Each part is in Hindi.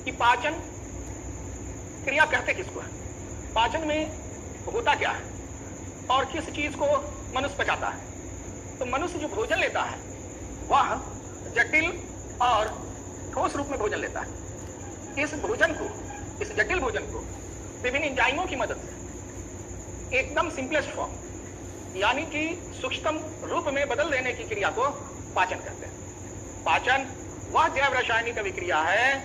कि पाचन क्रिया कहते किसको है, पाचन में होता क्या है और किस चीज को मनुष्य पचाता है। तो मनुष्य जो भोजन लेता है वह जटिल और ठोस रूप में भोजन लेता है। इस भोजन को, इस जटिल भोजन को विभिन्न एंजाइमों की मदद से एकदम सिंपलेस्ट फॉर्म यानी कि सूक्ष्म रूप में बदल देने की क्रिया को पाचन कहते हैं। पाचन वह जैव रासायनिक अभिक्रिया है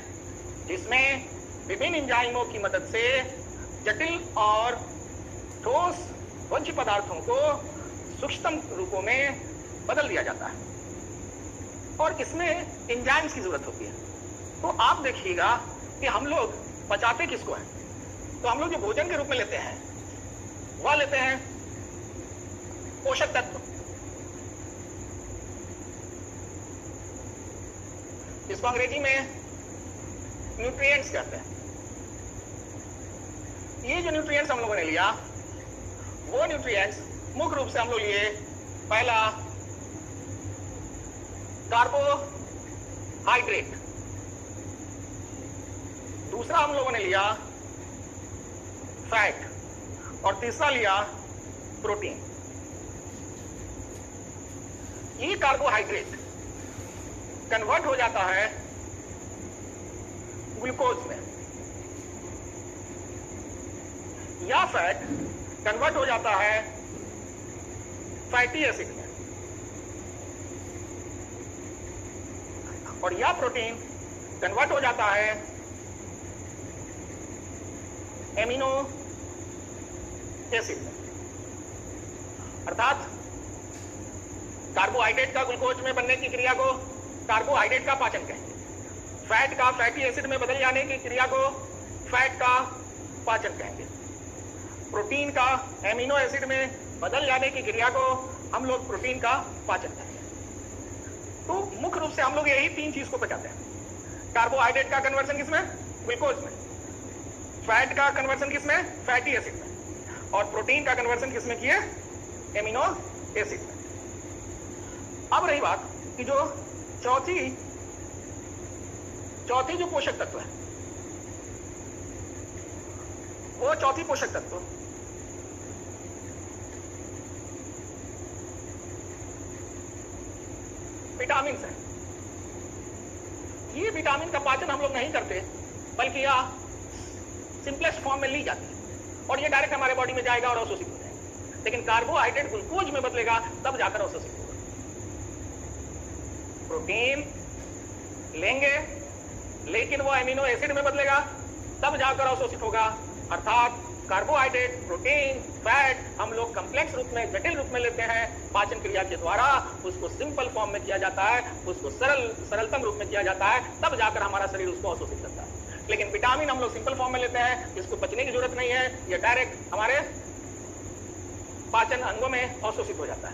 जिसमें विभिन्न एंजाइमों की मदद से जटिल और ठोस भोज्य पदार्थों को सूक्ष्म रूपों में बदल दिया जाता है और इसमें एंजाइम्स की जरूरत होती है। तो आप देखिएगा कि हम लोग पचाते किसको है, तो हम लोग जो भोजन के रूप में लेते हैं वह लेते हैं पोषक तत्व, इसको अंग्रेजी में न्यूट्रिएंट्स कहते हैं। ये जो न्यूट्रिएंट्स हम लोगों ने लिया वो न्यूट्रिएंट्स मुख्य रूप से हम लोग लिए, पहला कार्बोहाइड्रेट, दूसरा हम लोगों ने लिया फैट और तीसरा लिया प्रोटीन। ये कार्बोहाइड्रेट कन्वर्ट हो जाता है ग्लूकोज में या फैट कन्वर्ट हो जाता है फैटी एसिड में और यह प्रोटीन कन्वर्ट हो जाता है एमिनो एसिड में। अर्थात कार्बोहाइड्रेट का ग्लूकोज में बनने की क्रिया को कार्बोहाइड्रेट का पाचन कहेंगे, फैट का फैटी एसिड में बदल जाने की क्रिया को फैट का पाचन कहेंगे, प्रोटीन का एमिनो एसिड में बदल जाने की क्रिया को हम लोग प्रोटीन का पाचन कहेंगे। तो मुख्य रूप से हम लोग यही तीन चीज को पचाते हैं। कार्बोहाइड्रेट का कन्वर्सन किसमें, ग्लूकोज में, फैट का कन्वर्सन किसमें, फैटी एसिड में, और प्रोटीन का कन्वर्सन किसमें किए, एमिनो एसिड में। अब रही बात कि जो चौथी जो पोषक तत्व है, वो चौथी पोषक तत्व विटामिन है। ये विटामिन का पाचन हम लोग नहीं करते बल्कि यह सिंपलेस्ट फॉर्म में ली जाती है और ये डायरेक्ट हमारे बॉडी में जाएगा और अवशोषित हो जाएगा। लेकिन कार्बोहाइड्रेट ग्लूकोज में बदलेगा तब जाकर अवशोषित होगा। प्रोटीन लेंगे लेकिन वो एमिनो एसिड में बदलेगा तब जाकर अवशोषित होगा। अर्थात कार्बोहाइड्रेट, प्रोटीन, फैट हम लोग कम्प्लेक्स रूप में, जटिल रूप में लेते हैं, पाचन क्रिया के द्वारा उसको सिंपल फॉर्म में किया जाता है, उसको सरलतम रूप में किया जाता है, तब जाकर हमारा शरीर उसको अवशोषित करता है। लेकिन विटामिन हम लोग सिंपल फॉर्म में लेते हैं, इसको पचने की जरूरत नहीं है, ये डायरेक्ट हमारे पाचन अंगों में अवशोषित हो जाता है।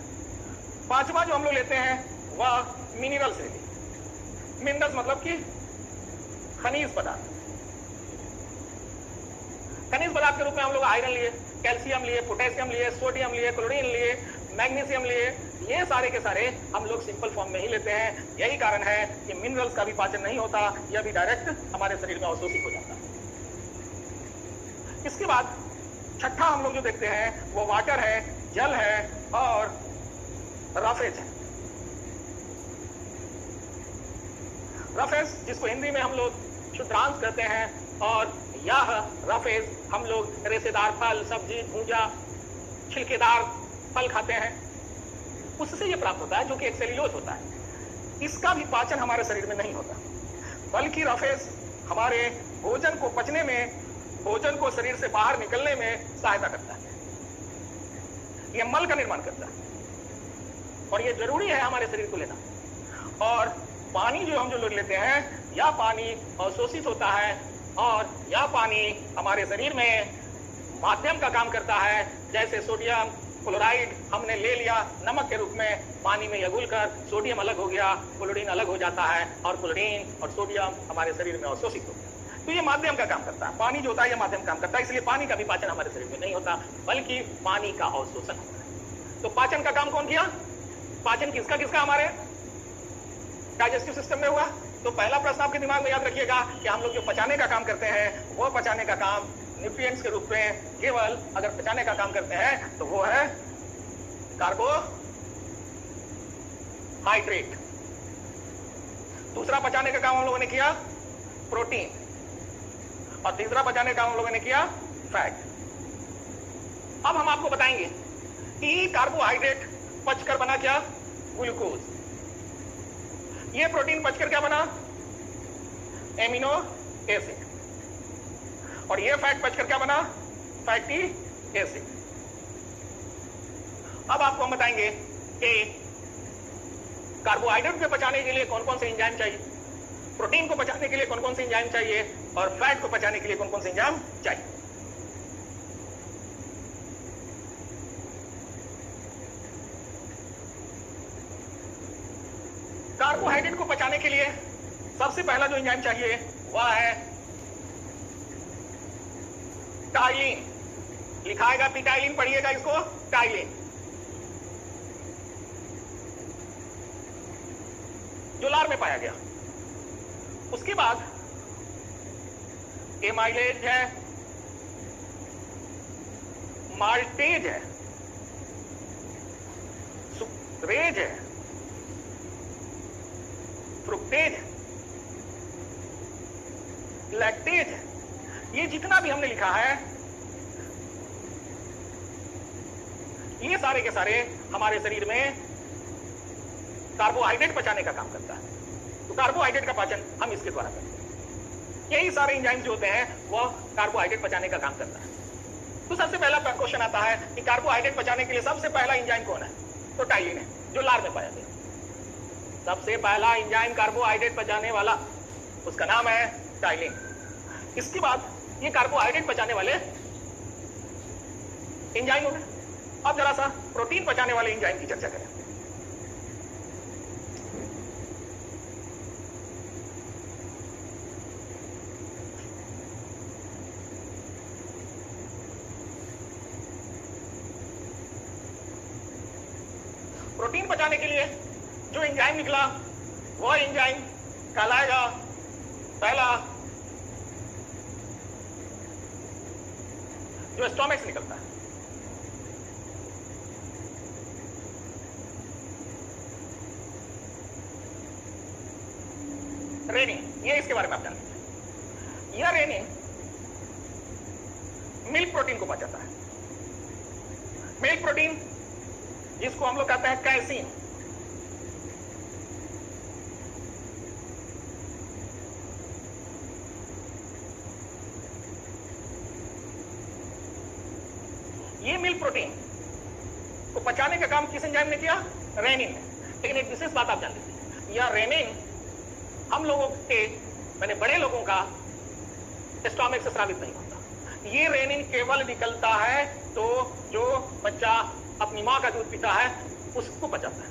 पांचवा जो हम लोग लेते हैं वह मिनरल्स लेते हैं। मिनरल्स मतलब कि खनिज पदार्थ। खनिज पदार्थ के रूप में हम लोग आयरन लिए, कैल्शियम लिए, पोटेशियम लिए, सोडियम लिए, क्लोरीन लिए, मैग्नीशियम लिए, ये सारे के सारे हम लोग सिंपल फॉर्म में ही लेते हैं। यही कारण है कि मिनरल्स का भी पाचन नहीं होता, यह भी डायरेक्ट हमारे शरीर में अवशोषित हो जाता है। इसके बाद छठा हम लोग जो देखते हैं वो वाटर है, जल है और रफेज है। रफेज जिसको हिंदी में हम लोग क्षुद्रांश कहते हैं और यह रफेज हम लोग रेशेदार फल, सब्जी, भूजा, छिलकेदार फल खाते हैं, उससे यह प्राप्त होता है जो कि एक सेल्यूलोज होता है। इसका भी पाचन हमारे शरीर में नहीं होता बल्कि रफेज हमारे भोजन को पचने में, भोजन को शरीर से बाहर निकलने में सहायता करता है। यह मल का निर्माण करता है और यह जरूरी है हमारे शरीर को लेना। और पानी जो हम जो लोग लेते हैं, यह पानी अवशोषित होता है और यह पानी हमारे शरीर में माध्यम का काम करता है। जैसे सोडियम क्लोराइड हमने ले लिया नमक के रूप में, पानी में यह घुलकर सोडियम अलग हो गया, क्लोरीन अलग हो जाता है और क्लोरीन और सोडियम हमारे शरीर में अवशोषित हो गया। तो ये माध्यम का काम करता है, पानी जो होता है यह माध्यम काम करता है। इसलिए पानी का भी पाचन हमारे शरीर में नहीं होता बल्कि पानी का अवशोषण होता है। तो पाचन का काम कौन किया? पाचन किसका किसका हमारे डाइजेस्टिव सिस्टम में हुआ? तो पहला प्रश्न आपके दिमाग में याद रखिएगा कि हम लोग जो पचाने का काम करते हैं वो पचाने का काम न्यूट्रिएंट्स के रूप में केवल अगर पचाने का काम करते हैं तो वो है कार्बोहाइड्रेट। दूसरा पचाने का काम हम लोगों ने किया प्रोटीन, और तीसरा पचाने का काम हम लोगों ने किया फैट। अब हम आपको बताएंगे कि कार्बोहाइड्रेट पचकर बना क्या, ग्लूकोज। ये प्रोटीन पचकर क्या बना, एमिनो एसिड, और ये फैट पचकर क्या बना, फैटी एसिड। अब आपको हम बताएंगे कि कार्बोहाइड्रेट को पचाने के लिए कौन कौन से एंजाइम चाहिए, प्रोटीन को पचाने के लिए कौन कौन से एंजाइम चाहिए, और फैट को पचाने के लिए कौन कौन से एंजाइम चाहिए। कार्बोहाइड्रेट को पचाने के लिए सबसे पहला जो एंजाइम चाहिए वह है टाइलिन। लिखाएगा पिटाइलिन, पढ़िएगा इसको, टाइलिन, जो लार में पाया गया। उसके बाद एमाइलेज है, माल्टेज है, सुक्रेज है, फ्रुक्टेज है, लैक्टेज है। ये जितना भी हमने लिखा है ये सारे के सारे हमारे शरीर में कार्बोहाइड्रेट पचाने का काम करता है। तो कार्बोहाइड्रेट का पाचन हम इसके द्वारा करते हैं। यही सारे एंजाइम्स जो होते हैं वह कार्बोहाइड्रेट पचाने का काम करता है। तो सबसे पहला क्वेश्चन आता है कि कार्बोहाइड्रेट पचाने के लिए सबसे पहला एंजाइम कौन है, तो टाइलिन है, जो लार में पाया गया। सबसे पहला एंजाइम कार्बोहाइड्रेट पचाने वाला, उसका नाम है टाइलिन। इसके बाद ये कार्बोहाइड्रेट पचाने वाले एंजाइम हो गए। अब जरा सा प्रोटीन पचाने वाले एंजाइम की चर्चा करें। प्रोटीन पचाने के लिए जो एंजाइम निकला वह एंजाइम कहलाएगा पहला जो स्टोमक से निकलता है, रेनिन। ये इसके बारे में आप जानते हैं। यह रेनिन मिल्क प्रोटीन को पचाता है। मिल्क प्रोटीन जिसको हम लोग कहते हैं कैसीन, ये मिल्क प्रोटीन को पचाने का काम किस एंजाइम ने किया, रेनिन ने। लेकिन एक विशेष बात आप जान लीजिए, यह रेनिन हम लोगों के, मैंने बड़े लोगों का स्टोमक से स्रावित नहीं होता। ये रेनिन केवल निकलता है तो जो बच्चा अपनी मां का दूध पीता है उसको पचाता है,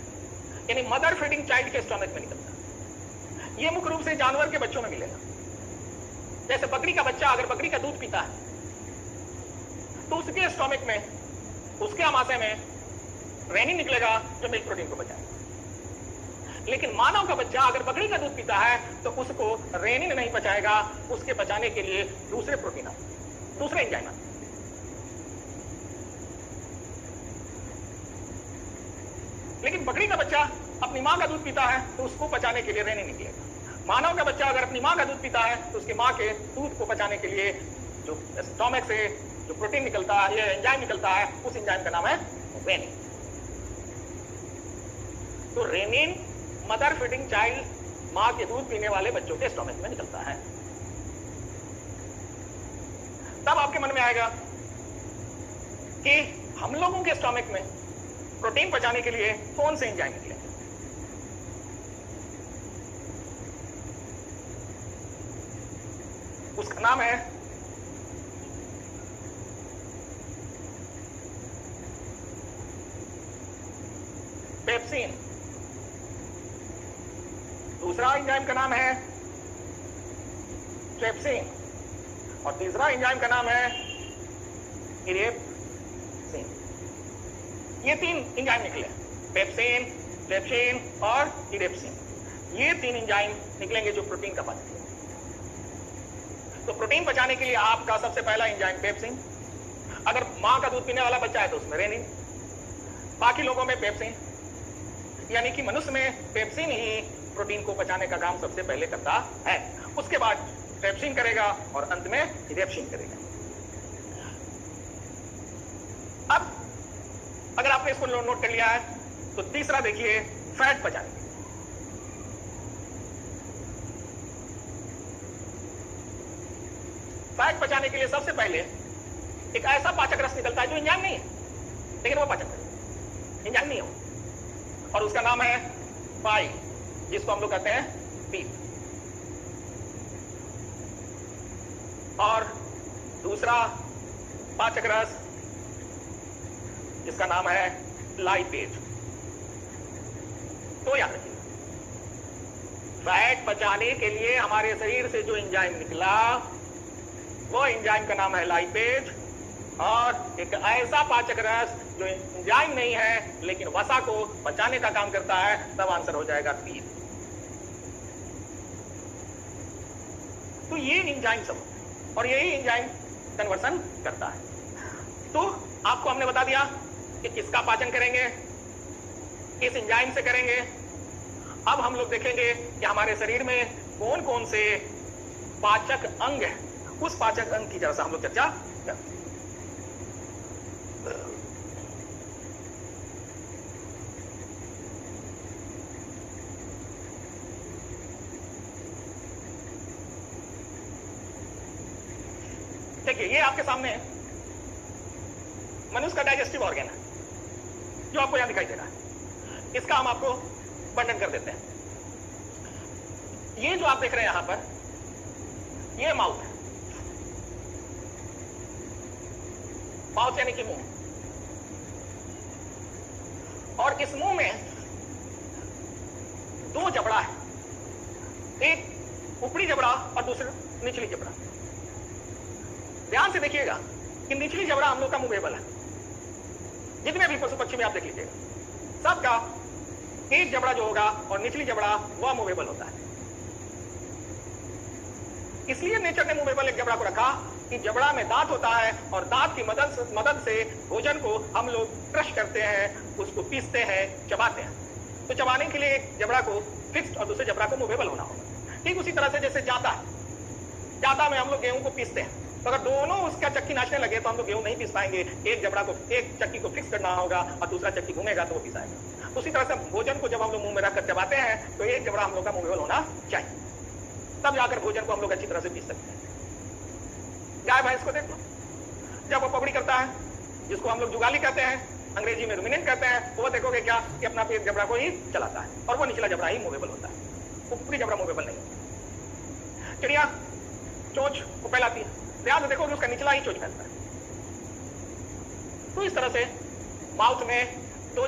यानी मदर फीडिंग चाइल्ड के स्टोमक में निकलता है। यह मुख्य रूप से जानवर के बच्चों में मिलेगा। जैसे बकरी का बच्चा अगर बकरी का दूध पीता है तो उसके स्टोमक में, उसके आमाशय में रेनिन निकलेगा जो मिल्क प्रोटीन को पचाएगा। लेकिन मानव का बच्चा अगर बकरी का दूध पीता है तो उसको रेनिन नहीं पचाएगा, उसके पचाने के लिए दूसरे प्रोटीन आते, दूसरे एंजाइम आते। लेकिन बकरी का बच्चा अपनी मां का दूध पीता है तो उसको पचाने के लिए रेनिन निकलेगा। मानव का बच्चा अगर अपनी मां का दूध पीता है तो उसकी मां के दूध को पचाने के लिए जो स्टोमक से जो प्रोटीन निकलता है, ये एंजाइम निकलता है, उस एंजाइम का नाम है रेनिन। तो रेनिन मदर फीडिंग चाइल्ड, मां के दूध पीने वाले बच्चों के स्टोमक में निकलता है। तब आपके मन में आएगा कि हम लोगों के स्टोमक में प्रोटीन पचाने के लिए कौन से एंजाइम निकले। उसका नाम है पेप्सिन। दूसरा एंजाइम का नाम है ट्रेप्सिन, और तीसरा एंजाइम का नाम है इरेप्सिन। ये तीन एंजाइम निकले, पेप्सिन, ट्रेप्सिन और इरेप्सिन। ये 3 एंजाइम निकलेंगे जो प्रोटीन का पाचन करेंगे। तो प्रोटीन पचाने के लिए आपका सबसे पहला एंजाइम पेप्सिन। अगर मां का दूध पीने वाला बच्चा है तो उसमें रेनिन, बाकी लोगों में पेप्सिन, यानी कि मनुष्य में पेप्सिन ही प्रोटीन को पचाने का काम सबसे पहले करता है। उसके बाद ट्रेप्सिन करेगा और अंत में इरेप्सिन करेगा। अब अगर आपने इसको नोट कर लिया है तो तीसरा देखिए फैट पचाने। फैट पचाने के लिए सबसे पहले एक ऐसा पाचक रस निकलता है जो एंजाइम नहीं है, लेकिन वो पाचक है, एंजाइम नहीं है, और उसका नाम है पाई, जिसको हम लोग कहते हैं पीप। और दूसरा पाचक रस जिसका नाम है लाइपेज। तो याद रखिए, फैट पचाने के लिए हमारे शरीर से जो एंजाइम निकला वो एंजाइम का नाम है लाइपेज, और एक ऐसा पाचक रस जो एंजाइम नहीं है लेकिन वसा को पचाने का काम करता है, तब आंसर हो जाएगा पीप। तो ये एंजाइम सब और यही एंजाइम कन्वर्सन करता है। तो आपको हमने बता दिया कि किसका पाचन करेंगे, किस एंजाइम से करेंगे। अब हम लोग देखेंगे कि हमारे शरीर में कौन कौन से पाचक अंग है, उस पाचक अंग की जरा सा हम लोग चर्चा करते हैं। देखिए, ये आपके सामने मनुष्य का डाइजेस्टिव ऑर्गन है जो आपको यहां दिखाई दे रहा है। इसका हम आपको वर्णन कर देते हैं। ये जो आप देख रहे हैं यहां पर, ये माउथ है। माउथ यानी कि मुंह, और इस मुंह में 2 जबड़ा है, एक ऊपरी जबड़ा और दूसरा निचली जबड़ा। ध्यान से देखिएगा कि निचली जबड़ा हम लोग का मूवेबल है। जितने भी पशु पक्षी में आप देख लीजिएगा, सबका एक जबड़ा जो होगा और निचली जबड़ा वह मूवेबल होता है। इसलिए नेचर ने मूवेबल एक जबड़ा को रखा कि जबड़ा में दांत होता है, और दांत की मदद से भोजन को हम लोग क्रश करते हैं, उसको पीसते हैं, चबाते हैं। तो चबाने के लिए एक जबड़ा को फिक्स्ड और दूसरे जबड़ा को मूवेबल होना होगा। ठीक उसी तरह से जैसे जाता में हम लोग गेहूं को पीसते हैं, तो अगर दोनों उसका चक्की नाचने लगे तो हम लोग गेहूं नहीं पीस पाएंगे। एक जबड़ा को, एक चक्की को फिक्स करना होगा और दूसरा चक्की घूमेगा तो वो पिसाएगा। उसी तरह से भोजन को जब हम लोग मुंह में रखकर चबाते हैं तो एक जबड़ा हम लोग का मूवेबल होना चाहिए, तब जाकर भोजन को हम लोग अच्छी तरह से पीस सकते हैं। गाय भैंस को देख लो, जब वो पबड़ी करता है, जिसको हम लोग जुगाली कहते हैं, अंग्रेजी में रुमिनेंट कहते हैं, वो देखोगे क्या कि अपना पेट जबड़ा को ही चलाता है, और वो निचला जबड़ा ही मूवेबल होता है, ऊपरी जबड़ा मूवेबल नहीं। चिड़िया चोंच को फैलाती है, ध्यान से देखोगे उसका निचला ही चोंच फैलता है। तो इस तरह से माउथ में 2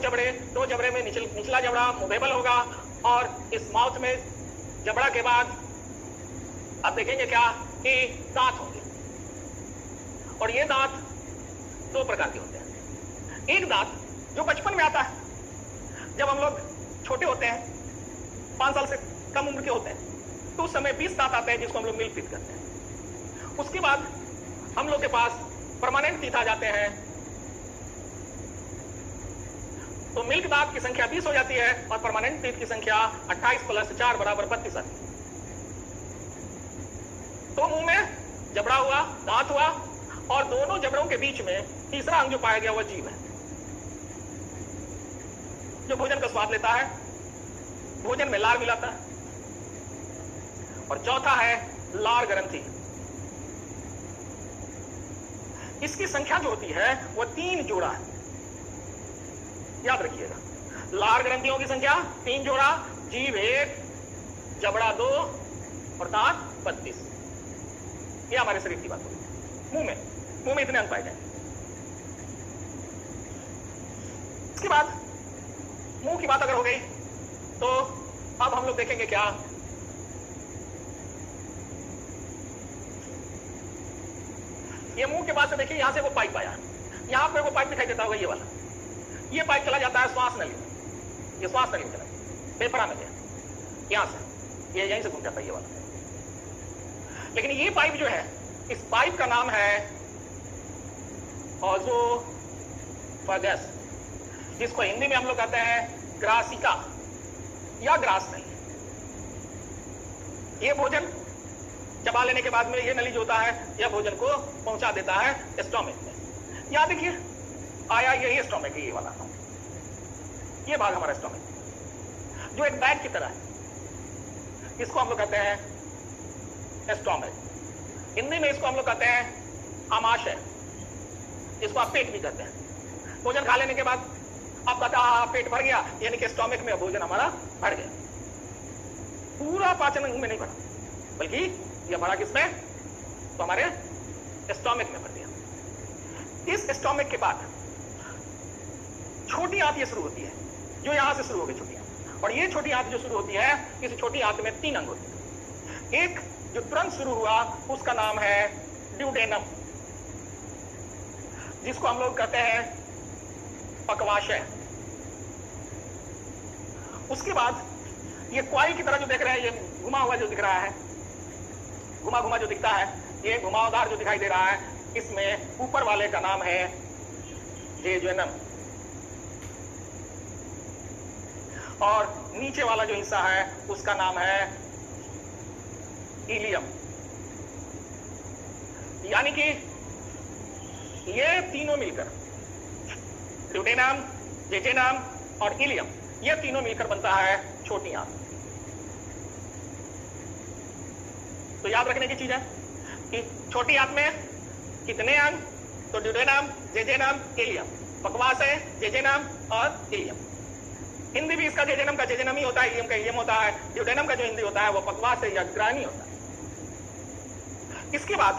जबड़े में निचला जबड़ा मूवेबल होगा, और इस माउथ में जबड़ा के बाद आप देखेंगे क्या कि दांत होंगे, और ये दांत 2 प्रकार के होते हैं। एक दांत जो बचपन में आता है, जब हम लोग छोटे होते हैं, 5 साल से कम उम्र के होते हैं, तो उस समय 20 दांत आते हैं जिसको हम लोग मिल्क टीथ कहते हैं। उसके बाद हम लोग के पास परमानेंट टीथ आ जाते हैं, तो मिल्क दांत की संख्या 20 हो जाती है और परमानेंट टीथ की संख्या 28 + 4 = 32 आती है। तो मुंह में जबड़ा हुआ, दांत हुआ, और दोनों जबड़ों के बीच में तीसरा अंग जो पाया गया वह जीभ है, जो भोजन का स्वाद लेता है, भोजन में लार मिलाता है। और चौथा है लार ग्रंथि। इसकी संख्या जो होती है वह 3 जोड़ा है, याद रखिएगा। लार ग्रंथियों की संख्या 3 जोड़ा, जीभ 1, जबड़ा 2 और दांत 32। यह हमारे शरीर की बात होगी। मुंह में इतने अंग पाए जाएंगे। इसके बाद मुंह की बात अगर हो गई तो अब हम लोग देखेंगे क्या, ये मुंह के बाद से देखिए, यहां से वो पाइप आया, यहां पे वो पाइप दिखाई देता होगा, ये वाला, ये पाइप चला जाता है श्वास नली में, ये श्वास नली में चला, फेफड़ा में गया। यहां से, ये यहीं से घूम जाता है ये वाला। लेकिन ये पाइप जो है, इस पाइप का नाम है ओजोफेगस, जिसको हिंदी में हम लोग कहते हैं ग्रासिका या ग्रास नली। ये भोजन चबा लेने के बाद में ये नली जो होता है, यह भोजन को पहुंचा देता है स्टोमक में। यहां देखिए आया, यही स्टोमक है, ये वाला ये भाग हमारा स्टोमक जो एक बैग की तरह है, इसको हम लोग कहते हैं स्टोमक। हिंदी में इसको हम लोग कहते हैं आमाशय, इसको आप पेट भी कहते हैं। भोजन खा लेने के बाद आप कहते हैं पेट भर गया, यानी कि स्टोमक में भोजन हमारा भर गया। पूरा पाचन अंग में नहीं भरा, बल्कि यह भरा किसमें, तो हमारे स्टोमक में भर दिया। इस स्टोमक के बाद छोटी आंत ये शुरू होती है, जो यहां से शुरू हो गई छोटी आंत। और ये छोटी आंत जो शुरू होती है, इस छोटी आंत में 3 अंग होते हैं। एक जो तुरंत शुरू हुआ उसका नाम है ड्यूडेनम, जिसको हम लोग कहते हैं पक्वाशय। उसके बाद ये क्वाइल की तरह जो देख रहे हैं, ये घुमा हुआ जो दिख रहा है, घुमा घुमा जो दिखता है, ये घुमावदार जो दिखाई दे रहा है, इसमें ऊपर वाले का नाम है जेजुनम, और नीचे वाला जो हिस्सा है उसका नाम है इलियम। यानी कि ये तीनों मिलकर, ड्यूडेनम, जेजेनम और इलियम, ये तीनों मिलकर बनता है छोटी आंत। तो याद रखने की चीज है कि छोटी आंत में कितने अंग, तो ड्यूडेनम, जेजेनम, इलियम। पक्वास है, जेजेनम और इलियम। हिंदी भी इसका जेजेनम का जेजेनम ही होता है, इलियम का इलियम होता है। ड्यूडेनम का जो हिंदी होता है वो पक्वास है या ग्रानी होता है। इसके बाद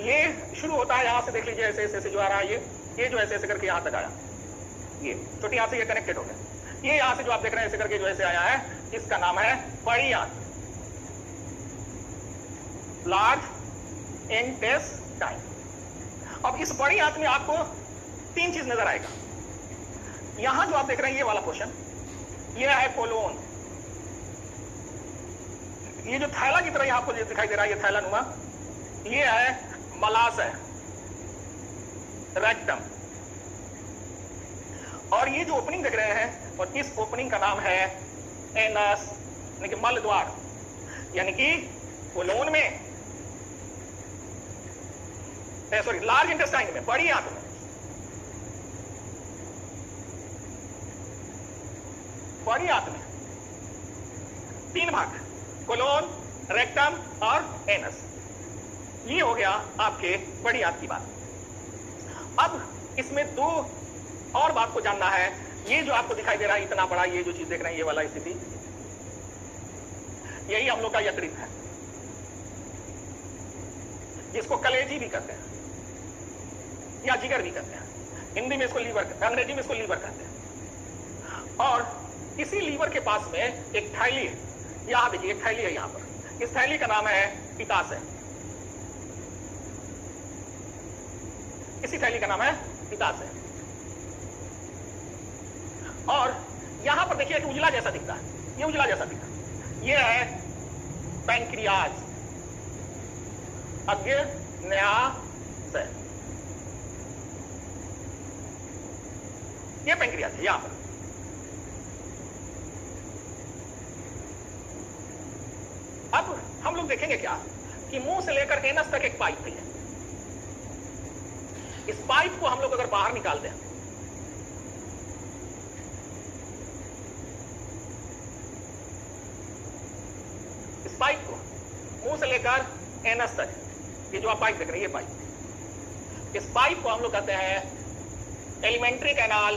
ये शुरू होता है, यहां से देख लीजिए ऐसे ऐसे जो आ रहा है, ये जो ऐसे ऐसे करके यहां तक आया, ये छोटी आंत से ये कनेक्टेड हो गया। ये यहां से जो आप देख रहे हैं ऐसे करके जो ऐसे आया है, इसका नाम है बड़ी आंत, लार्ज इंटेस्टाइन। अब इस बड़ी आंत में आपको 3 चीज नजर आएगा। यहां जो आप देख रहे हैं ये वाला पोर्शन, ये है कोलोन। ये जो थैला की तरह यहां आपको दिखाई दे रहा है, ये थैला नुमा, ये है मलाशय, रेक्टम। और ये जो ओपनिंग देख रहे हैं, और इस ओपनिंग का नाम है एनस, यानी कि मल द्वार। यानी कि कोलोन में, सॉरी, लार्ज इंटेस्टाइन में, बड़ी आंत में, बड़ी आंत में 3 भाग, कोलोन, रेक्टम और एनस। ये हो गया आपके बड़ी आंत की बात। अब इसमें 2 और बात को जानना है। ये जो आपको दिखाई दे रहा है इतना बड़ा, ये जो चीज देख रहे हैं, ये वाला स्थिति, यही हम लोग का यकृत है, जिसको कलेजी भी कहते हैं या जिगर भी कहते हैं। हिंदी में इसको लीवर, अंग्रेजी में इसको लीवर कहते हैं। और इसी लीवर के पास में एक थैली है, यहां देखिए एक थैली है यहां पर। इस थैली का नाम है पित्ताशय। इसी थैली का नाम है पित्ताशय। और यहां पर देखिए एक उजला जैसा दिखता है, ये उजला जैसा दिखता है, ये है पैंक्रियाज, अग्न्याशय। ये पैंक्रियाज है यहां पर। अब हम लोग देखेंगे क्या कि मुंह से लेकर एनस तक एक पाइप है। इस पाइप को हम लोग अगर बाहर निकाल दें, इस पाइप को मुंह से लेकर एनस तक, ये जो आप पाइप देख रहे हैं, ये पाइप, इस पाइप को हम लोग कहते हैं एलिमेंट्री कैनाल,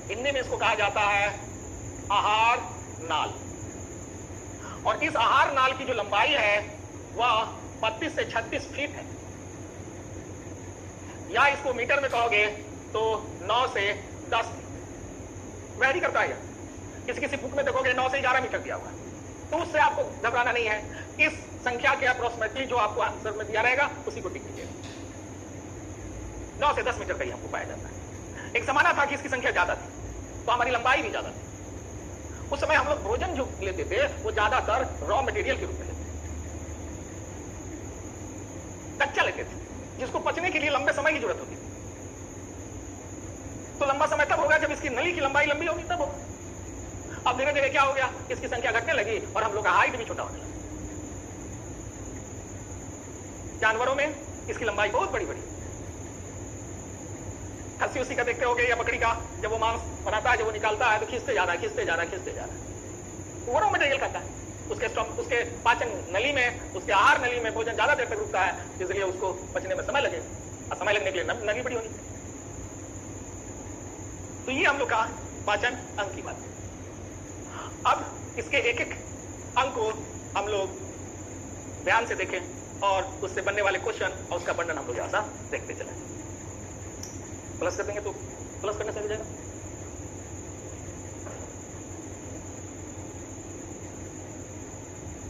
हिंदी में इसको कहा जाता है आहार नाल। और इस आहार नाल की जो लंबाई है वह 32 से 36 फीट है, या इसको मीटर में कहोगे तो 9 से 10 फीट वैरी करता है। किसी किसी बुक में देखोगे 9 से 11 मीटर दिया हुआ है, तो उससे आपको घबराना नहीं है। इस संख्या के अप्रोक्सीमेटली जो आपको आंसर में दिया रहेगा उसी को टिक कीजिए। 9 से 10 मीटर का ही हमको पाया जाता है। एक जमाना था कि इसकी संख्या ज्यादा थी तो हमारी लंबाई भी ज्यादा थी। उस समय हम लोग भोजन जो लेते थे वो ज्यादातर रॉ मटेरियल के रूप में लेते थे, कच्चा लेते थे, जिसको पचने के लिए लंबे समय की जरूरत होती थी। तो लंबा समय तब होगा जब इसकी नली की लंबाई लंबी होगी, तब होगा। अब धीरे धीरे क्या हो गया, इसकी संख्या घटने लगी और हम लोग का हाइट भी छोटा होने लगा। जानवरों में इसकी लंबाई बहुत बड़ी बड़ी, खस्सी उसी का देखते होगे या बकरी का, जब वो मांस बनाता है, जब वो निकालता है तो खींचते जा रहा है, खींचते जा रहा है, खींचते जा रहा है। वो रॉ मटेरियल खाता है, उसके पाचन नली में, उसके आहार नली में भोजन ज्यादा देर तक रुकता है, इसलिए उसको पचने में समय लगेगा और समय लगने के लिए नली बड़ी होनी चाहिए। तो ये हम लोग का पाचन अंग की बात है। अब इसके एक एक अंग को हम लोग ध्यान से देखें और उससे बनने वाले क्वेश्चन और उसका वर्णन हम लोग ऐसा देखते चले। प्लस कर देंगे तो प्लस करने से हो जाएगा।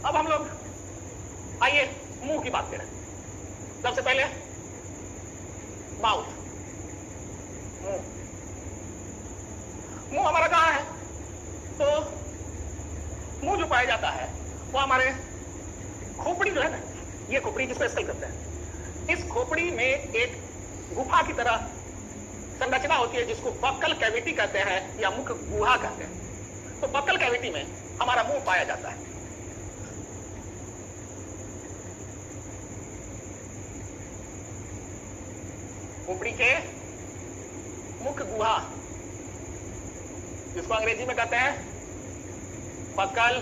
अब हम लोग आइए मुंह की बात करें। सबसे पहले माउथ, मुंह। मुंह हमारा कहां है? तो मुंह जो पाया जाता है वो हमारे खोपड़ी जो है ना, ये खोपड़ी जिसको स्कल करते हैं, इस खोपड़ी में एक गुफा की तरह संरचना होती है जिसको बक्कल कैविटी कहते हैं या मुख गुहा कहते हैं। तो बक्कल कैविटी में हमारा मुंह पाया जाता है। खोपड़ी के मुख गुहा, जिसको अंग्रेजी में कहते हैं बक्कल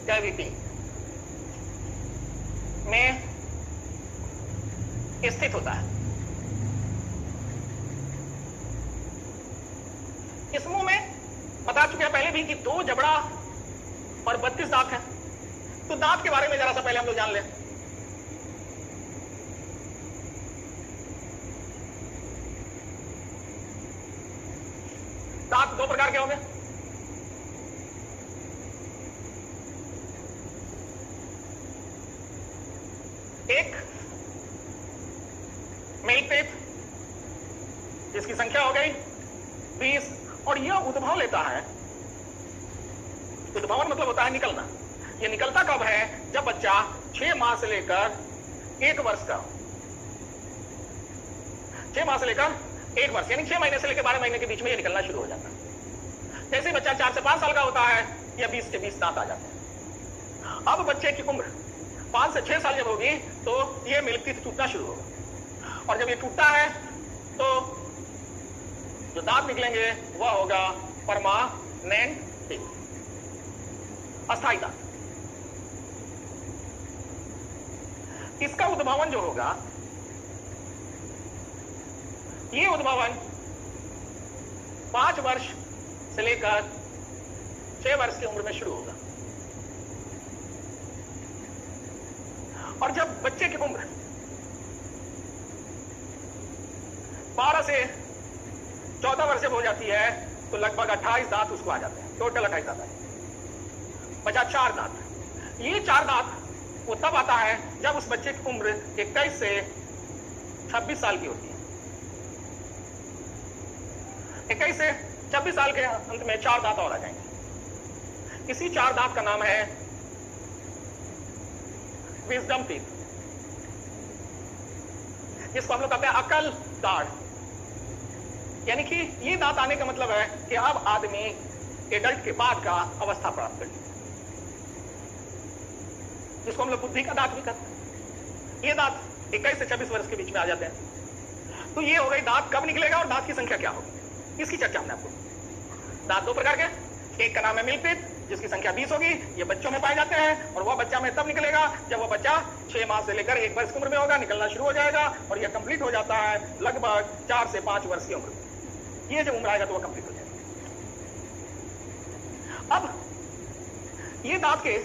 कैविटी, में स्थित होता है। इस मुंह में बता चुके हैं पहले भी कि 2 जबड़ा और 32 दांत हैं। तो दांत के बारे में जरा सा पहले हम लोग जान लें। दांत 2 प्रकार के होंगे। एक मिल्कपेट, जिसकी संख्या हो गई 20, और यह उद्भव लेता है। उद्भवन मतलब होता है निकलना। यह निकलता कब है? जब बच्चा 6 माह से लेकर 1 वर्ष का, 6 माह से लेकर 1 वर्ष, यानी 6 महीने से लेकर 12 महीने के बीच में यह निकलना शुरू हो जाता है। जैसे बच्चा 4 से 5 साल का होता है, या 20 के 20 दांत आ जाते हैं। अब बच्चे की उम्र 5 से 6 साल जब होगी तो यह मिल्क टीथ टूटना शुरू होगा, और जब ये टूटता है तो जो दांत निकलेंगे वह होगा परमानेंट टीथ, अस्थायी दांत। इसका उद्भवन जो होगा, ये उद्भवन 5 वर्ष से लेकर 6 वर्ष की उम्र में शुरू होगा, और जब बच्चे की उम्र 12 से 14 वर्ष जब हो जाती है तो लगभग 28 दांत उसको आ जाते हैं। टोटल 28 दांत आए, बचा 4 दांत। ये 4 दांत वो तब आता है जब उस बच्चे की उम्र 21 से 26 साल की होती है। 21 से 26 साल के अंत में 4 दांत और आ जाएंगे। इसी 4 दांत का नाम है विजडम टीथ, जिसको हम लोग कहते हैं अकल दाढ़। यानी कि ये दांत आने का मतलब है कि अब आदमी एडल्ट के बाद का अवस्था प्राप्त कर लिया, जिसको हम लोग बुद्धि का दांत भी कहते हैं। ये दांत 21 से 26 वर्ष के बीच में आ जाते हैं। तो ये हो गई दांत कब निकलेगा और दांत की संख्या क्या होगी, इसकी चर्चा हमने आपको। दांत 2 प्रकार के, एक का नाम है मिल्क टीथ, जिसकी संख्या 20 होगी। ये बच्चों में पाए जाते हैं, और वह बच्चा में तब निकलेगा जब वह बच्चा 6 माह से लेकर 1 वर्ष की उम्र में होगा, निकलना शुरू हो जाएगा, और यह कंप्लीट हो जाता है लगभग 4 से 5 वर्ष की उम्र में। ये जब उम्र आएगा तो वह कंप्लीट हो जाएगा। अब ये दांत के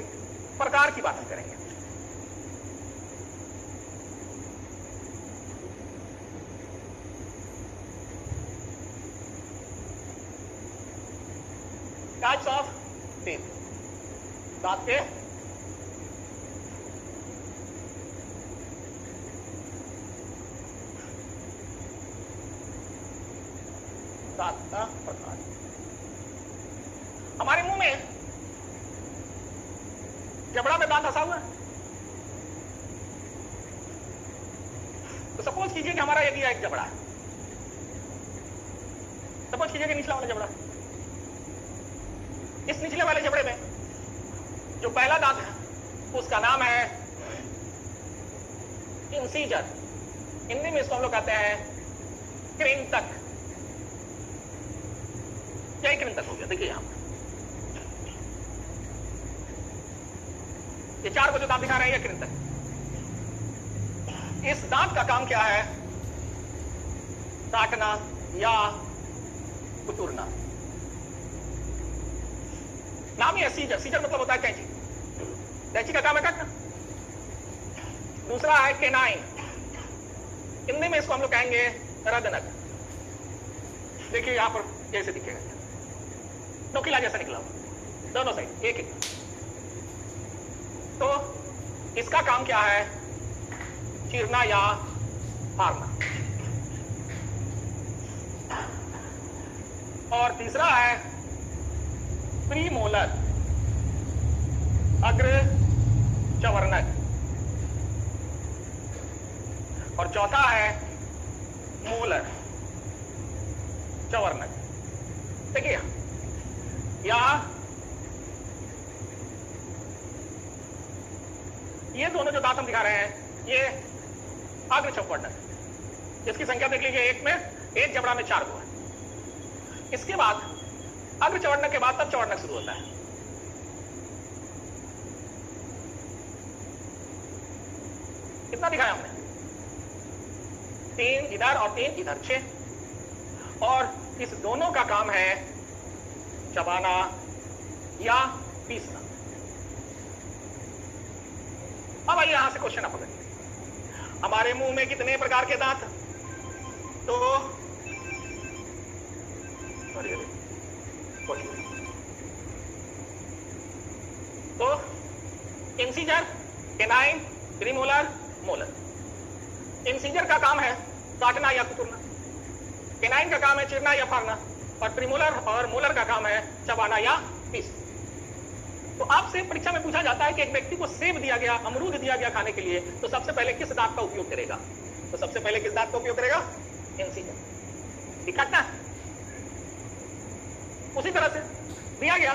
प्रकार की बात हम करेंगे। टाइप्स ऑफ टीथ, दांत के दांत का प्रकार। हमारे मुंह में जबड़ा में दांत फंसा हुआ है। तो सपोज कीजिए कि हमारा यदि एक जबड़ा है, सपोज कीजिए कि निचला वाला जबड़ा, इस निचले वाले जबड़े में जो पहला दांत है उसका नाम है इंसीजर। हिंदी में इसको हम लोग कहते हैं कृंतक। क्या कृंतक हो गया? देखिए यहां ये चार को जो दांत दिखा रहे हैं ये कृंतक। इस दांत का काम क्या है? काटना या कुतरना। नाम ही है सीजर। सीजर मतलब होता है कैंची। कैंची का काम है काटना। दूसरा है केनाइन। हिंदी में इसको हम लोग कहेंगे रदनक। देखिए यहां पर जैसे दिखेगा, नोकीला जैसा निकला हुआ दोनों साइड एक एक। तो इसका काम क्या है? चीरना या फाड़ना। और तीसरा है प्रीमोलर, अग्र चवर्णक। और चौथा है मोलर, चवर्णक। देखिए यहां ये दोनों जो दांत हम दिखा रहे हैं ये अग्र चवर्णक। इसकी संख्या देख लीजिए, एक में एक जबड़ा में 4 को है। इसके बाद अग्र चवर्णक के बाद तब चवर्णक शुरू होता है। कितना दिखाया हमने? 3 इधर और 3 इधर, 6। और इस दोनों का काम है चबाना या पीसना। अब आइए यहां से क्वेश्चन आप पकड़िए, हमारे मुंह में कितने प्रकार के दांत? तो incisor, canine, premolar, molar. Incisor का काम है काटना या कुतरना, केनाइन का काम है चीरना या फाड़ना, और प्रीमोलर और मोलर का काम है चबाना या पीसना। तो आपसे परीक्षा में पूछा जाता है कि एक व्यक्ति को सेब दिया गया, अमरूद दिया गया खाने के लिए, तो सबसे पहले किस दांत का उपयोग करेगा? तो सबसे पहले किस दांत का उपयोग करेगा? इंसीजर। काटना। उसी तरह से दिया गया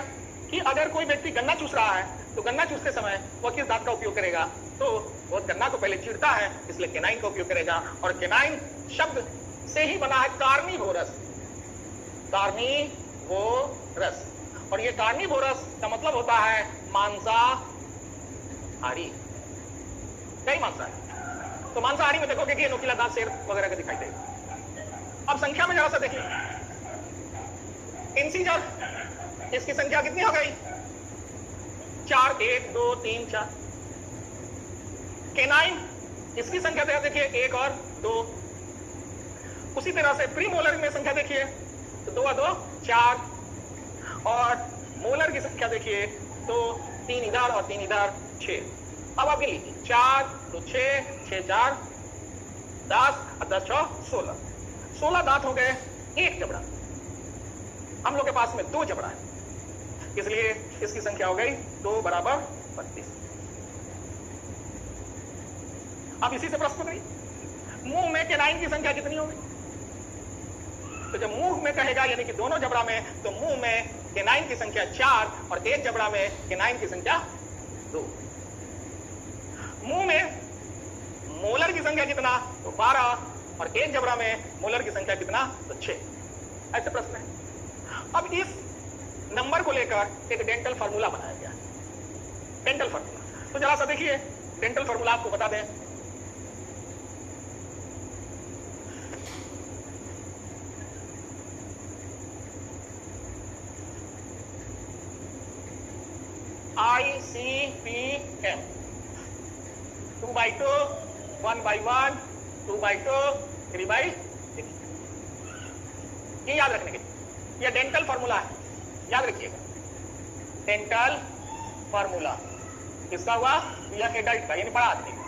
कि अगर कोई व्यक्ति गन्ना चूस रहा है तो गन्ना चूसते समय वह किस दांत का उपयोग करेगा? तो वह गन्ना को पहले चीरता है, इसलिए केनाइन का उपयोग करेगा। और केनाइन शब्द से ही बना है कार्निवोरस। कार्निवोरस। और ये कार्निवोरस का मतलब होता है मांसाहारी। क्या ही मांसाहारी? तो मांसाहारी में देखोगे कि नोकीला दांत शेर वगैरह का दिखाई देगा। अब संख्या में जरा सा देखिए, इंसीजर इसकी संख्या कितनी हो गई? 4, 1, 2, 3, 4। केनाइन इसकी संख्या देखिए 1 और 2। उसी तरह से प्रीमोलर में संख्या देखिए तो 2 और 2 4। और मोलर की संख्या देखिए तो 3 इधर और 3 इधर, 6। अब आप ये लीजिए 4, 2, 6, 6, 4, 10 और 10, 6, 16। 16 दांत हो गए, एक जबड़ा। हम लोग के पास में 2 जबड़ा है, इसलिए इसकी संख्या हो गई 2 बराबर 32। अब इसी से प्रश्न करिए, मुंह में केनाइन की संख्या कितनी होगी? तो जब मुंह में कहेगा यानी कि दोनों जबड़ा में, तो मुंह में केनाइन की संख्या 4 और एक जबड़ा में केनाइन की संख्या 2। मुंह में मोलर की संख्या कितना? तो 12। और एक जबड़ा में मोलर की संख्या कितना? तो 6। ऐसे प्रश्न है। अब इस नंबर को लेकर एक डेंटल फार्मूला बनाया गया। डेंटल फार्मूला तो जरा सा देखिए, डेंटल फार्मूला आपको बता दें। ICPM 2/2, 1/1, 2/2, 3/6। ये याद रखने के लिए, ये डेंटल फार्मूला है, याद रखिएगा। डेंटल फार्मूला किसका हुआ? यह एडल्ट का, यानी बड़ा आदमी का,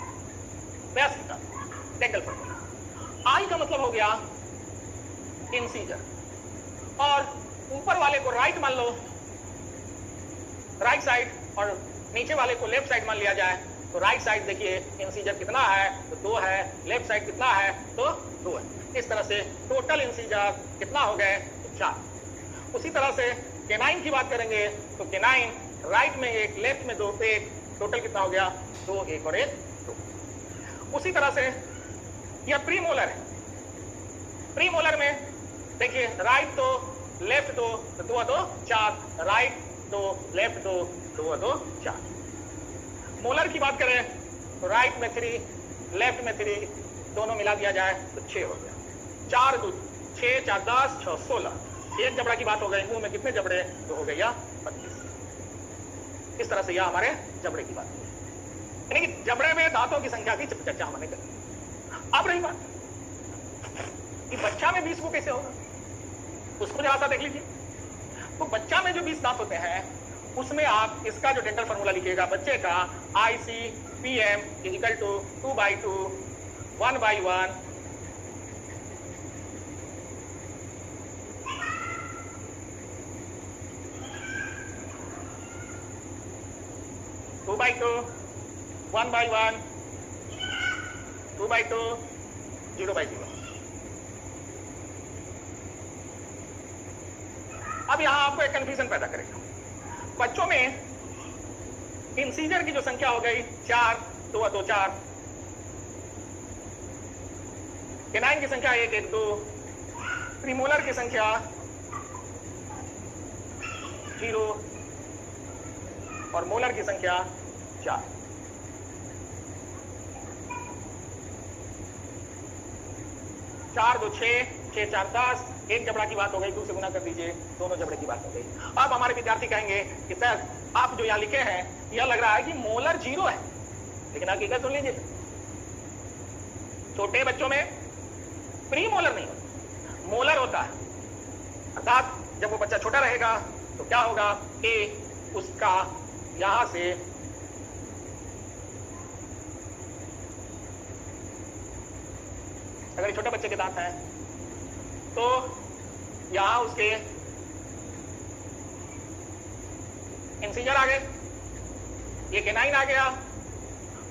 वयस्क का डेंटल फार्मूला। आई का मतलब हो गया इंसीजर, और ऊपर वाले को राइट मान लो, राइट साइड, और नीचे वाले को लेफ्ट साइड मान लिया जाए, तो राइट साइड देखिए इंसीजर कितना है, तो 2 है, लेफ्ट साइड कितना है, तो 2 है। इस तरह से टोटल इंसीजर कितना हो गए, तो 4। उसी तरह से केनाइन की बात करेंगे तो केनाइन राइट में 1, लेफ्ट में 2, 1, टोटल कितना हो गया, 2, 1 और 1, 2। उसी तरह से यह प्रीमोलर है। प्रीमोलर में देखिए राइट 2, लेफ्ट 2, तो 2 2 4, राइट 2, लेफ्ट 2, 2 2 4। मोलर की बात करें तो राइट में 3, लेफ्ट में 3, दोनों मिला दिया जाए तो 6 हो गया। 4 2 6, 4 10, 6 16। एक जबड़ा की बात हो गई, मुंह में कितने जबड़े, तो हो गया 25। इस तरह से यह हमारे जबड़े की बात है, यानी कि जबड़े में दांतों की संख्या की चर्चा हमने करी। अब रही बात कि बच्चा में 20 को कैसे होगा, उसको जरा सा देख लीजिए। तो बच्चा में जो 20 दांत होते हैं उसमें आप इसका जो डेंटल फार्मूला लिखिएगा बच्चे का, ICPM इजिकल टू 2/2 1/1 2/2 1/1 2/2 0/0। अब यहां आपको एक कंफ्यूजन पैदा करेगा। बच्चों में इंसीजर की जो संख्या हो गई 4, 2 2 4, केनाइन की संख्या 1 1 2, प्रीमोलर की संख्या 0 और मोलर की संख्या 4। चार 2 6, 6 4 10, एक जबड़ा की बात हो गई, 2 से गुना कर दीजिए, दोनों जबड़े की बात हो गई। अब हमारे विद्यार्थी कहेंगे कि सर आप जो यहां लिखे हैं यह लग रहा है कि मोलर 0 है, लेकिन हकीकत सुन लीजिए, छोटे बच्चों में प्री मोलर नहीं होता, मोलर होता है। अर्थात जब वो बच्चा छोटा रहेगा तो क्या होगा कि उसका यहां से अगर छोटे बच्चे के दांत हैं तो यहां उसके इंसीजर आ गए, ये केनाइन आ गया,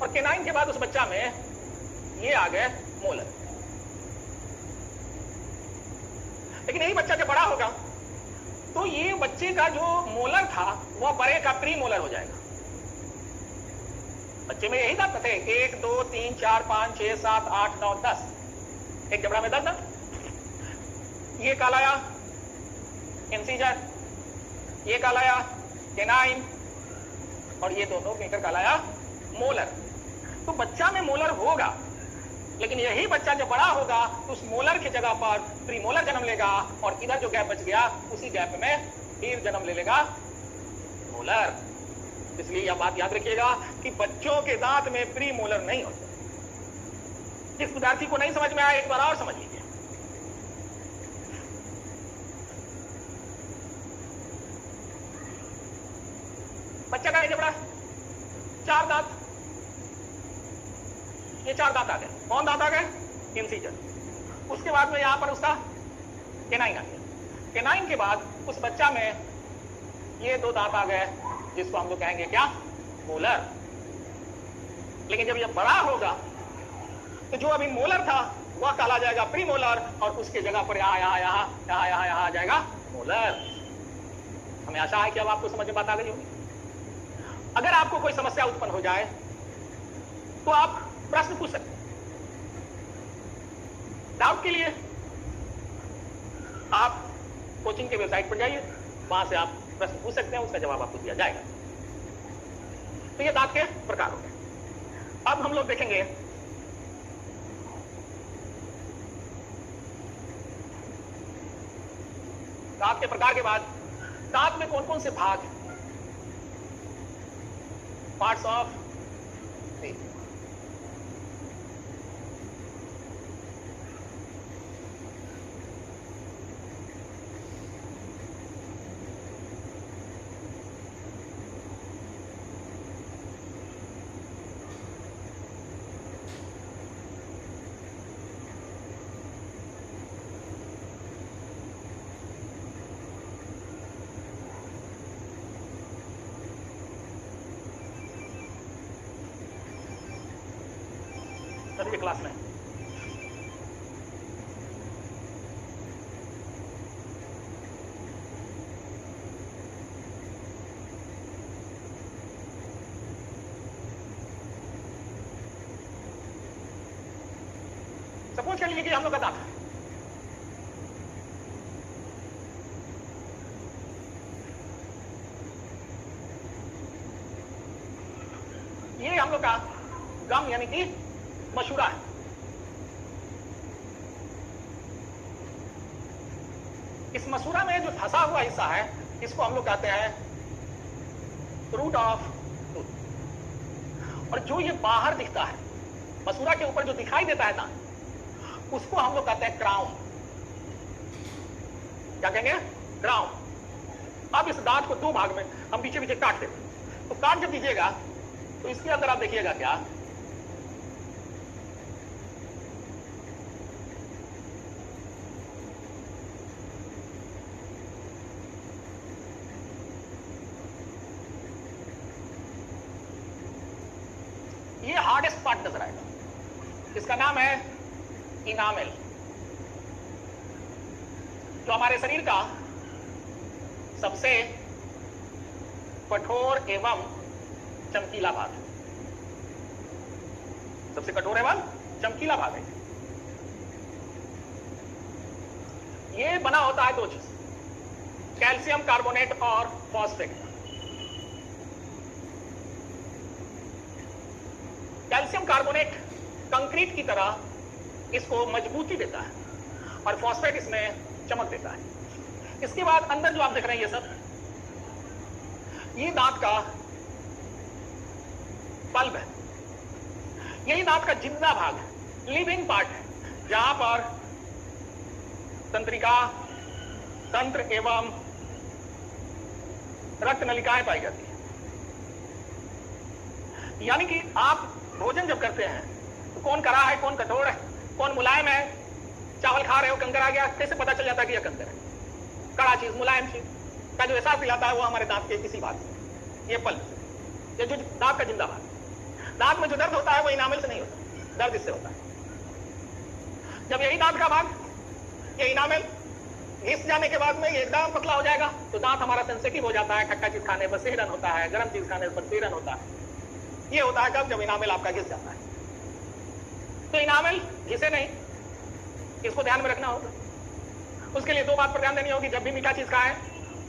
और केनाइन के बाद उस बच्चा में ये आ गए मोलर। लेकिन यही बच्चा जब बड़ा होगा तो ये बच्चे का जो मोलर था वह बड़े का प्री मोलर हो जाएगा। बच्चे में यही दांत थे 1 2 3 4 5 6 7 8 9 10, एक जबड़ा में 10 दांत। ये कहलाया इंसीजर, ये कहलाया केनाइन, और ये दोनों मिलकर कहलाया मोलर। तो बच्चा में मोलर होगा, लेकिन यही बच्चा जब बड़ा होगा तो उस मोलर की जगह पर प्रीमोलर जन्म लेगा, और इधर जो गैप बच गया उसी गैप में फिर जन्म ले लेगा मोलर। इसलिए यह बात याद रखिएगा कि बच्चों के दांत में प्रीमोलर नहीं होते। जिस विद्यार्थी को नहीं समझ में आया एक बार और समझ लीजिए। बच्चा का जबड़ा 4 दांत, ये 4 दांत आ गए। कौन दांत आ गए? इंसीजर। उसके बाद में यहां पर उसका केनाइन आ गया। केनाइन के बाद उस बच्चा में ये 2 दांत आ गए, जिसको हम लोग कहेंगे क्या? मोलर। लेकिन जब ये बड़ा होगा तो जो अभी मोलर था वह कहला जाएगा प्रीमोलर, और उसके जगह पर यहां आ जाएगा मोलर। हमें आशा है कि अब आपको समझ में बात आ गई होगी। अगर आपको कोई समस्या उत्पन्न हो जाए तो आप प्रश्न पूछ सकते हैं। डाउट के लिए आप कोचिंग के वेबसाइट पर जाइए, वहां से आप प्रश्न पूछ सकते हैं, उसका जवाब आपको दिया जाएगा। तो ये दांत के प्रकार हो गए। अब हम लोग देखेंगे दांत के प्रकार के बाद दांत में कौन कौन से भाग हैं, पार्ट्स ऑफ टीथ। सभी के क्लास में। सपोज कर लीजिए कि हम लोग का दांत है, ये हम लोग का गम यानी कि मशूरा है। इस मसूरा में जो फंसा हुआ हिस्सा है इसको हम लोग कहते हैं रूट ऑफ टूथ। और जो ये बाहर दिखता है मसूरा के ऊपर जो दिखाई देता है दांत, उसको हम लोग कहते हैं क्राउन। क्या कहेंगे? क्राउन। अब इस दांत को दो भाग में हम पीछे पीछे काट देते। तो काट जब दीजिएगा तो इसके अंदर आप देखिएगा क्या, ये हार्डेस्ट पार्ट नजर आएगा। इसका नाम है इनामेल, जो हमारे शरीर का सबसे कठोर एवं चमकीला भाग है। सबसे कठोर एवं चमकीला भाग है। ये बना होता है दो चीज, कैल्शियम कार्बोनेट और फॉस्फेट। कैल्शियम कार्बोनेट कंक्रीट की तरह इसको मजबूती देता है और फॉस्फेट इसमें चमक देता है। इसके बाद अंदर जो आप देख रहे हैं ये सब, ये दांत का पल्ब है। यही दांत का जिंदा भाग है, लिविंग पार्ट है, जहां पर तंत्रिका, तंत्र एवं रक्त नलिकाएं पाई जाती है। यानी कि आप भोजन जब करते हैं तो कौन कड़ा है, कौन कठोर है, कौन मुलायम है। चावल खा रहे हो, कंकर आ गया, कैसे पता चल जाता है कि यह कंकर है? कड़ा चीज, मुलायम चीज का जो एहसास दिलाता है वो हमारे दांत के किसी भाग से, ये पल्ब, ये जो दांत का जिंदा भाग। दांत में जो दर्द होता है वो इनामेल से नहीं होता, दर्द इससे होता है। जब यही दांत का भाग, ये इनामेल घिस जाने के बाद में ये एकदम पतला हो जाएगा तो दांत हमारा सेंसिटिव हो जाता है। खट्टा चीज खाने पर सेहरन होता है, गर्म चीज खाने पर सेहरन होता है। ये होता है जब इनामेल आपका घिस जाता है। तो इनामेल घिसे नहीं, इसको ध्यान में रखना होगा। उसके लिए दो बात पर ध्यान देनी होगी। जब भी मीठा चीज खाएं,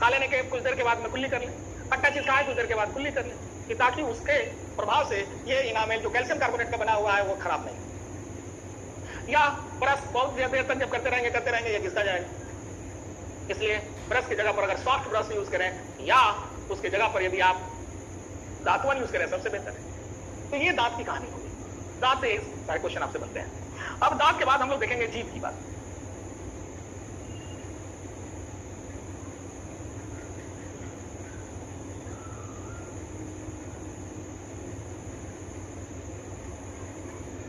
खा लेने के कुछ देर के बाद में कुल्ली कर लें। खट्टा चीज खाएं, कुछ देर के बाद कुल्ली कर लें, कि ताकि उसके प्रभाव से ये इनामेल जो कैल्शियम कार्बोनेट का बना हुआ है वो खराब नहीं। या ब्रश बहुत देर तक जब करते रहेंगे ये घिसता जाएगा। इसलिए ब्रश की जगह पर अगर सॉफ्ट ब्रश यूज करें या उसकी जगह पर यदि आप दातुन यूज करें सबसे बेहतर है। तो ये दांत की कहानी होगी। दांत से सारे क्वेश्चन आपसे बनते हैं। अब दांत के बाद हम लोग देखेंगे जीभ की बात।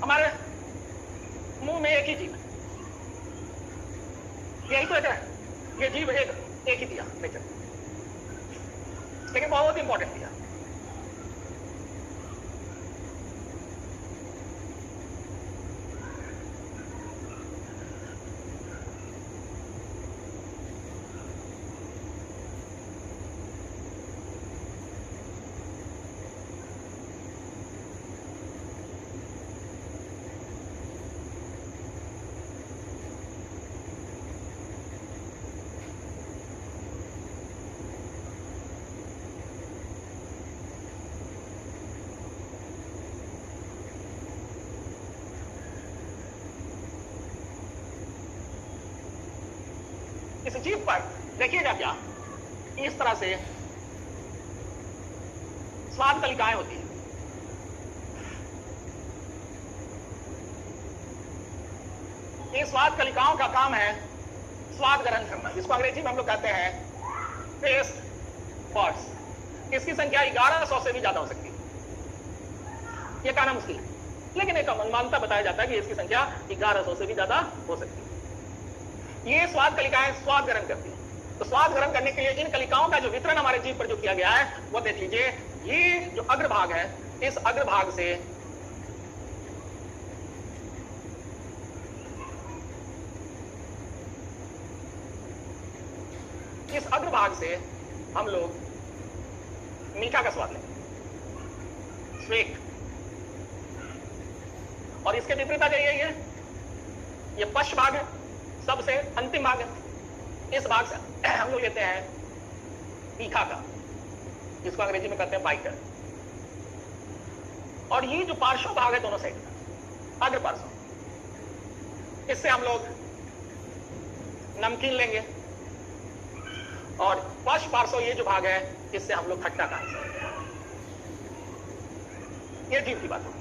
हमारे मुंह में एक ही जीभ है, यही तो है। ये जीभ एक ही दिया नेचर, लेकिन बहुत इंपॉर्टेंट दिया। इस जीभ पर देखिएगा क्या, इस तरह से स्वाद कलिकाएं होती हैं। ये स्वाद कलिकाओं का काम है स्वाद ग्रहण करना, जिसको अंग्रेजी में हम लोग कहते हैं टेस्ट बड्स। इसकी संख्या 1100 से भी ज्यादा हो सकती है। यह कहना मुश्किल है, लेकिन एक अनुमानता बताया जाता है कि इसकी संख्या 1100 से भी ज्यादा हो सकती है। ये स्वाद कलिकाएं स्वाद ग्रहण करती हैं। तो स्वाद ग्रहण करने के लिए इन कलिकाओं का जो वितरण हमारे जीभ पर जो किया गया है वो देख लीजिए। ये जो अग्रभाग है, इस अग्रभाग से भाग से हम लोग मीठा का स्वाद लेंगे, स्वीट। और इसके विपरीत आ जाइए, ये पश्च भाग है, सबसे अंतिम भाग है। इस भाग से हम लोग लेते हैं तीखा का, जिसको अंग्रेजी में कहते हैं बाइटर। और ये जो पार्श्व भाग है दोनों साइड का, अग्र पार्श्व, इससे हम लोग नमकीन लेंगे। और पश्च पार्श्व ये जो भाग है, इससे हम लोग खट्टा खाएंगे। ये जीभ की बात है।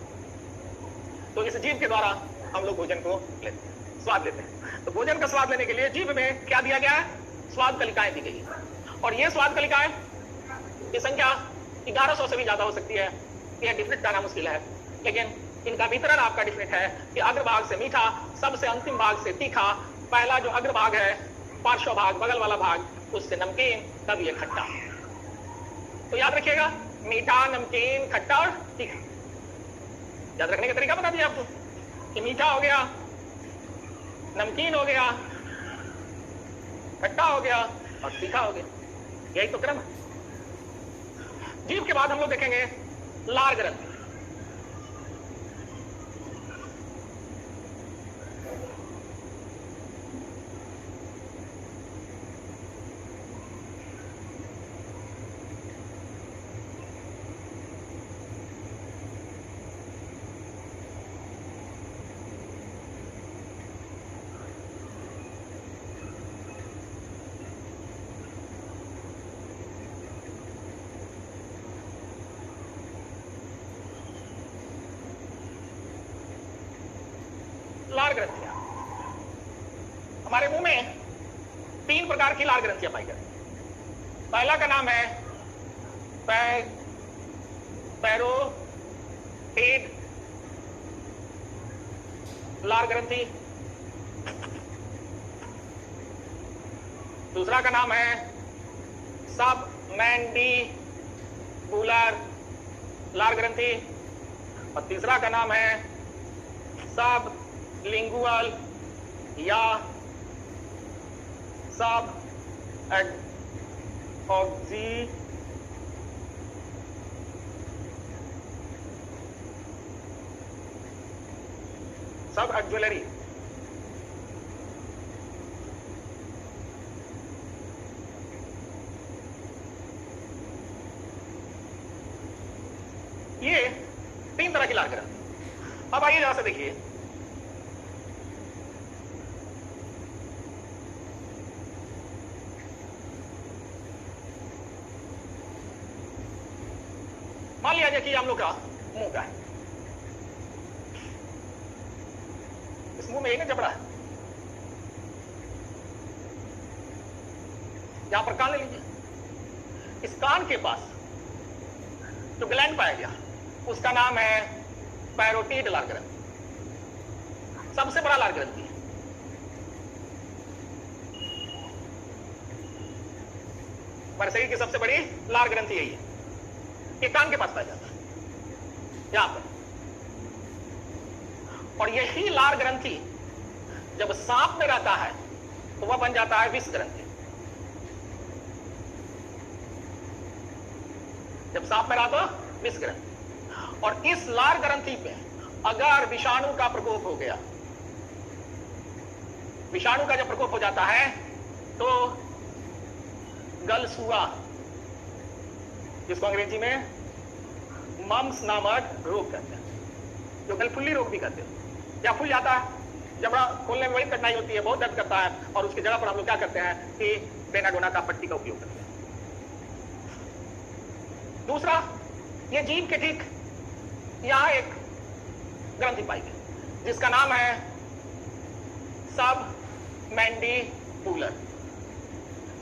तो इस जीभ के द्वारा हम लोग भोजन को लेते हैं, स्वाद लेते हैं। तो भोजन का स्वाद लेने के लिए जीभ में क्या दिया गया है? स्वाद कलिकाएं दी गई है। और ये स्वाद कलिकाएं की संख्या 1100 से भी ज्यादा हो सकती है। यह डिफरेंट करना मुश्किल है, लेकिन इनका वितरण आपका डिफरेंट है कि अग्रभाग से मीठा, सबसे अंतिम भाग से तीखा, पहला जो अग्रभाग है, पार्श्व भाग, बगल वाला भाग, उससे नमकीन, तब ये खट्टा। तो याद रखिएगा, मीठा, नमकीन, खट्टा और तीखा। याद रखने का तरीका बता दिया आपको कि मीठा हो गया, नमकीन हो गया, खट्टा हो गया और तीखा हो गया। यही तो क्रम है। जीभ के बाद हम लोग देखेंगे लार ग्रंथि। लार ग्रंथियां, हमारे मुंह में 3 प्रकार की लार ग्रंथियां पाई जाती हैं। पहला का नाम है पैरोटिड लार ग्रंथि। दूसरा का नाम है सबमैंडिबुलर लार ग्रंथि। और तीसरा का नाम है सब लिंगुअल या सब एक्जुलरी। ये 3 तरह की लार ग्रंथि। अब आइए जरा से देखिए, मान लिया जाए कि हम लोग का मुंह का है। इस मुंह में एक जबड़ा है, यहां पर कान ले लीजिए। इस कान के पास जो ग्लैंड पाया गया, उसका नाम है पैरोटिड लार ग्रंथि। सबसे बड़ा लार ग्रंथि है। हमारे शरीर की सबसे बड़ी लार ग्रंथि यही है। ये कान के पास पाया जाता है, यहां पर। और यही लार ग्रंथि जब सांप में रहता है तो वह बन जाता है विष ग्रंथि। जब सांप में रहा तो विष ग्रंथि। और इस लार ग्रंथि पे अगर विषाणु का प्रकोप हो गया, विषाणु का जब प्रकोप हो जाता है तो गलसुआ, जिसको अंग्रेजी में मम्स नामक रोग कहते हैं, जो गलफुल्ली रोग भी कहते हैं, या फूल जाता है, जबड़ा खोलने में बड़ी कठिनाई होती है, बहुत दर्द करता है, और उसकी जगह पर हम लोग क्या करते हैं कि बेनाडोना का पट्टी का उपयोग करते हैं। दूसरा, ये जीभ के ठीक यहां एक ग्रंथि पाई गई, जिसका नाम है सबमैंडिबुलर।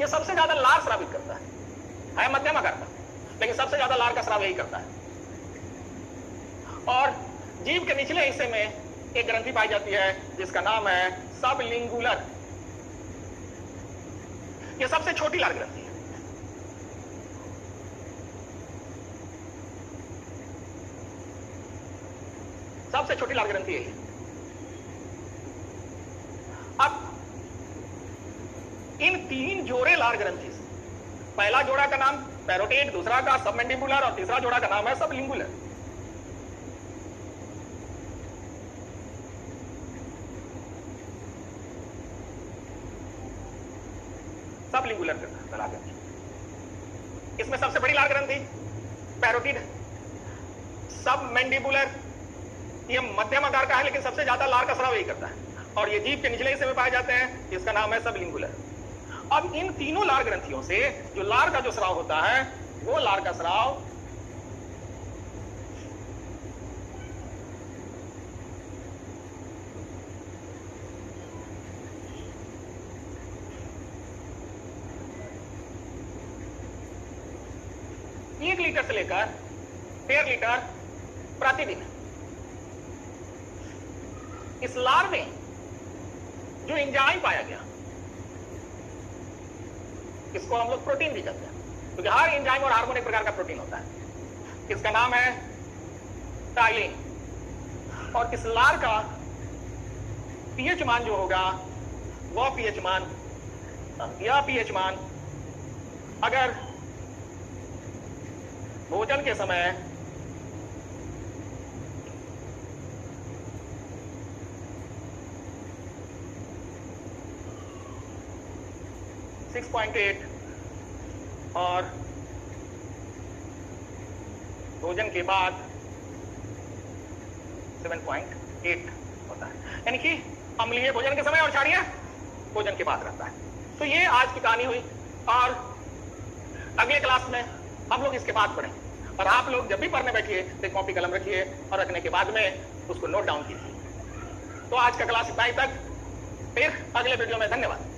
ये सबसे ज्यादा लार स्रावित करता है मध्यम आकार का, लेकिन सबसे ज्यादा लार का स्राव यही करता है। और जीभ के निचले हिस्से में एक ग्रंथि पाई जाती है, जिसका नाम है सबलिंगुलर। यह सबसे छोटी लार ग्रंथि है। सबसे छोटी लार ग्रंथि यही है। अब इन 3 जोड़े लार ग्रंथि से पहला जोड़ा का नाम पैरोटिड, दूसरा का सबमैंडिबुलर और तीसरा जोड़ा का नाम है सबलिंगुलर। सबलिंगुलर लार ग्रंथि, इसमें सबसे बड़ी लार ग्रंथि पैरोटिड। सबमैंडिबुलर ये मध्यम आकार का है, लेकिन सबसे ज्यादा लार का स्राव यही करता है, और ये जीभ के निचले हिस्से में पाए जाते हैं, इसका नाम है सबलिंगुलर। अब इन तीनों लार ग्रंथियों से जो लार का जो स्राव होता है, वो लार का स्राव एक लीटर से लेकर 1.5 लीटर प्रतिदिन। इस लार में जो एंजाइम पाया गया, इसको हम लोग प्रोटीन भी कहते हैं, क्योंकि हर एंजाइम और हार्मोन एक प्रकार का प्रोटीन होता है। इसका नाम है टाइलिन। और इस लार का पीएच मान जो होगा, वह पीएच मान, यह पीएच मान अगर भोजन के समय 6.8 और भोजन के बाद 7.8 होता है, यानी कि अम्लीय भोजन के समय और क्षारीय भोजन के बाद रहता है। तो ये आज की कहानी हुई, और अगले क्लास में हम लोग इसके बाद पढ़ेंगे। और आप लोग जब भी पढ़ने बैठिए तो कॉपी कलम रखिए और रखने के बाद में उसको नोट डाउन कीजिए। तो आज का क्लास इतना ही तक, फिर अगले वीडियो में। धन्यवाद।